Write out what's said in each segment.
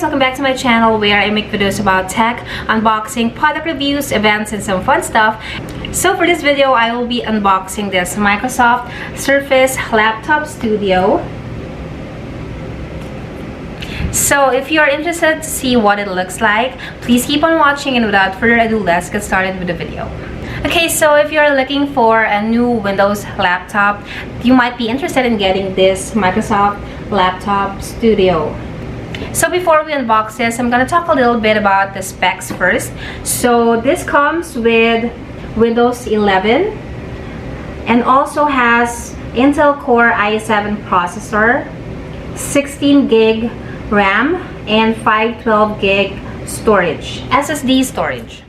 welcome back to my channel where I make videos about tech, unboxing, product reviews, events, and some fun stuff. So for this video, I will be unboxing this Microsoft Surface Laptop Studio. So if you are interested to see what it looks like, please keep on watching, and without further ado, let's get started with the video. Okay, so if you're looking for a new Windows laptop, you might be interested in getting this Microsoft Laptop Studio. So before we unbox this, I'm gonna talk a little bit about the specs first. So this comes with Windows 11 and also has Intel Core i7 processor, 16 gig RAM, and 512 gig storage, SSD storage.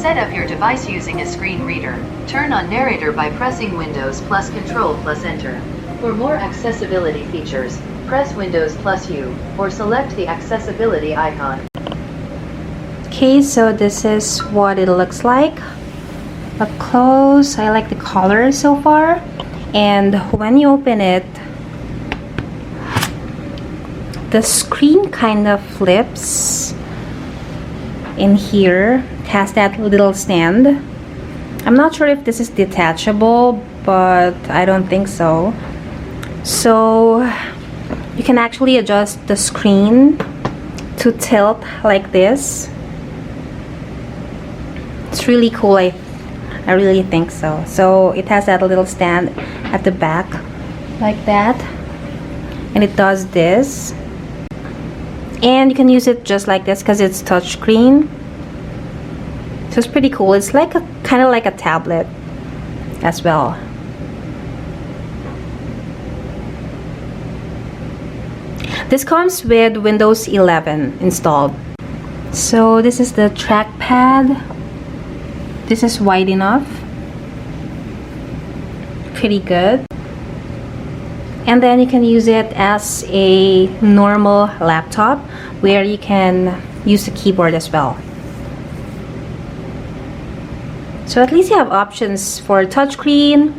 Set up your device using a screen reader. Turn on narrator by pressing Windows plus Control plus Enter. For more accessibility features, press Windows plus U or select the accessibility icon. Okay, so this is what it looks like up close. I like the color so far, and when you open it, the screen kind of flips in here. It has that little stand. I'm not sure if this is detachable, but I don't think so. So you can actually adjust the screen to tilt like this. It's really cool. I really think so. So it has that little stand at the back like that, and it does this. And you can use it just like this because it's touchscreen. So it's pretty cool. It's like a kind of like a tablet as well. This comes with Windows 11 installed. So this is the trackpad. This is wide enough. Pretty good. And then you can use it as a normal laptop where you can use the keyboard as well. So at least you have options for touchscreen.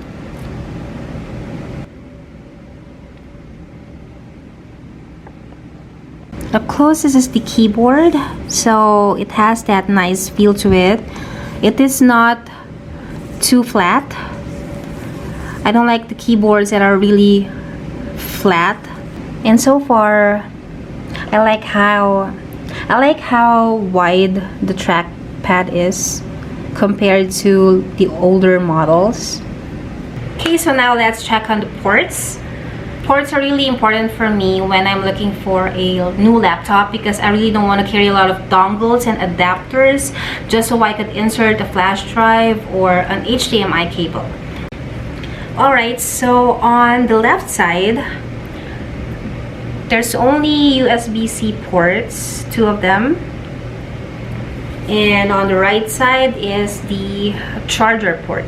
Up close, this is the keyboard. So it has that nice feel to it. It is not too flat. I don't like the keyboards that are really flat. And so far, I like how wide the trackpad is compared to the older models. Okay, so now let's check on the ports. Ports are really important for me when I'm looking for a new laptop because I really don't want to carry a lot of dongles and adapters just so I could insert a flash drive or an HDMI cable. Alright, so on the left side, there's only USB-C ports, 2 of them. And on the right side is the charger port.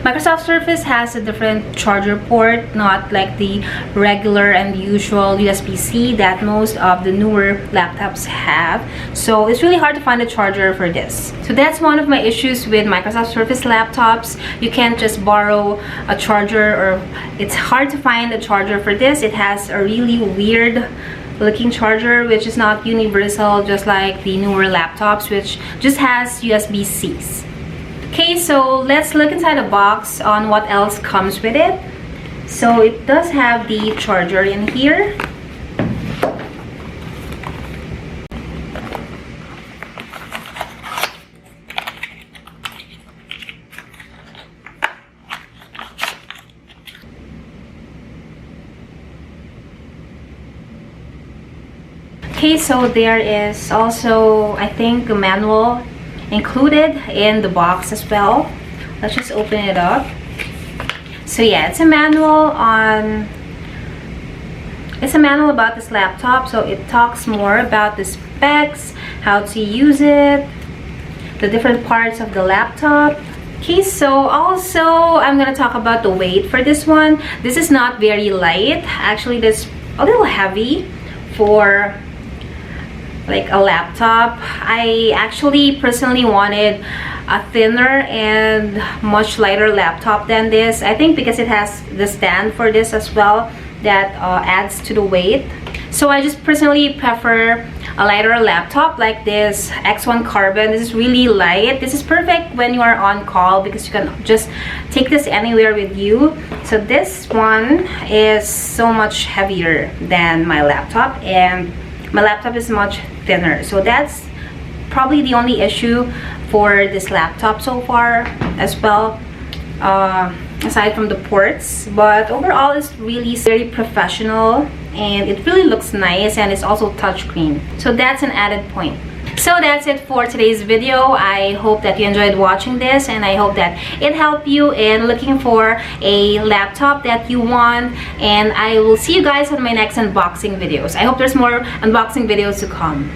Microsoft Surface has a different charger port, not like the regular and usual USB-C that most of the newer laptops have. So it's really hard to find a charger for this. So that's one of my issues with Microsoft Surface laptops. You can't just borrow a charger, or it's hard to find a charger for this. It has a really weird looking charger which is not universal, just like the newer laptops which just has USB-Cs. Okay, so let's look inside the box on what else comes with it. So it does have the charger in here. Okay, so there is also, I think, a manual included in the box as well. Let's just open it up. So yeah, it's a manual about this laptop. So it talks more about the specs, how to use it, the different parts of the laptop. Okay, so also I'm gonna talk about the weight for this one. This is not very light. Actually, this a little heavy for like a laptop. I actually personally wanted a thinner and much lighter laptop than this. I think because it has the stand for this as well, that adds to the weight. So I just personally prefer a lighter laptop like this X1 Carbon. This is really light. This is perfect when you are on call because you can just take this anywhere with you. So this one is so much heavier than my laptop, and my laptop is much thinner. So that's probably the only issue for this laptop so far as well, aside from the ports. But overall, it's really very professional and it really looks nice, and it's also touchscreen. So that's an added point. So that's it for today's video. I hope that you enjoyed watching this, and I hope that it helped you in looking for a laptop that you want. And I will see you guys on my next unboxing videos. I hope there's more unboxing videos to come.